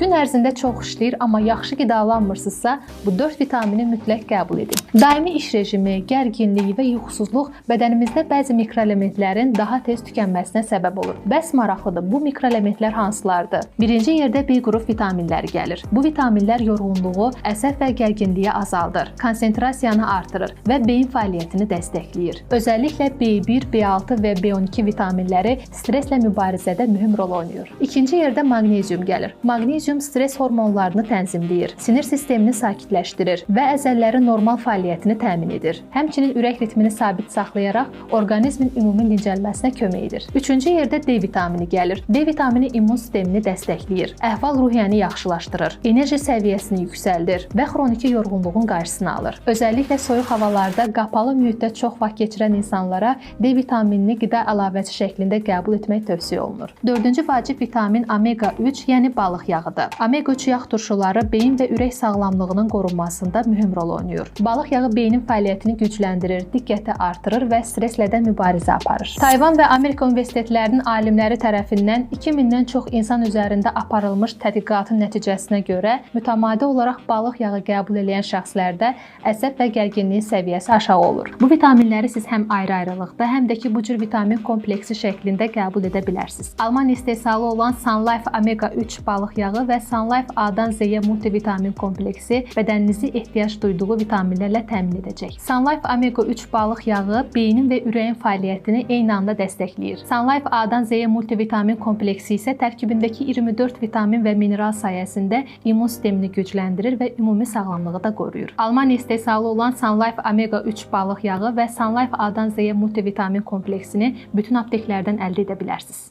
Gün ərzində çox işləyir, amma yaxşı qidalanmırsınızsa, bu 4 vitamini mütləq qəbul edin. Daimi iş rejimi, gərginlik və yuxusuzluq bədənimizdə bəzi mikroelementlərin daha tez tükənməsinə səbəb olur. Bəs maraqlıdır, bu mikroelementlər hansılardır? Birinci yerdə B qrup vitaminləri gəlir. Bu vitaminlər yorğunluğu, əsəb və gərginliyi azaldır, konsentrasiyanı artırır və beyin fəaliyyətini dəstəkləyir. Özəlliklə B1, B6 və B12 vitaminləri stresslə mübarizədə mühüm rol oynayır. İkinci yerdə maqnezium gəlir. Maqnezium stress hormonlarını tənzimləyir, sinir sistemini sakitləşdirir və əzələlərin normal fəaliyyətini təmin edir. Həmçinin ürək ritmini sabit saxlayaraq orqanizmin ümumi dincəlməsinə kömək edir. Üçüncü yerdə D vitamini gəlir. D vitamini immun sistemini dəstəkləyir, əhval-ruhiyyəni yaxşılaşdırır, enerji səviyyəsini yüksəldir və xroniki yorğunluğun qarşısını alır. Özəlliklə soyuq havalarda qapalı mühitdə çox vaxt keçirən insanlara D vitaminini qida əlavəsi şəklində qəbul etmək tövsiyə olunur. Dördüncü vacib vitamin omega 3, yəni balıq yağıdır. Omega 3 yağ turşuları beyin və ürək sağlamlığının qorunmasında mühüm rol oynayır. Balıq yağı beynin fəaliyyətini gücləndirir, diqqəti artırır və stresslə də mübarizə aparır. Tayvan və Amerika universitetlərinin alimləri tərəfindən 2000-dən çox insan üzərində aparılmış tədqiqatın nəticəsinə görə mütəmadi olaraq balıq yağı qəbul edən şəxslərdə əsəb və gərginliyin səviyyəsi aşağı olur. Bu vitaminləri siz həm ayrı-ayrılıqda, həm də ki bu cür vitamin kompleksi şəklində qəbul edə bilərsiniz. Alman istehsalı olan Sunlife Omega 3 balıq yağı və Sunlife A-dan Z-yə multivitamin kompleksi bədəninizi ehtiyac duyduğu vitaminlərlə təmin edəcək. Sunlife Omega 3 balıq yağı beynin və ürəyin fəaliyyətini eyni anda dəstəkləyir. Sunlife A-dan Z-yə multivitamin kompleksi isə tərkibindəki 24 vitamin və mineral sayəsində immun sistemini gücləndirir və ümumi sağlamlığı da qoruyur. Alman istehsalı olan Sunlife Omega 3 balıq yağı və Sunlife A-dan Z-yə multivitamin kompleksini bütün apteklərdən əldə edə bilərsiniz.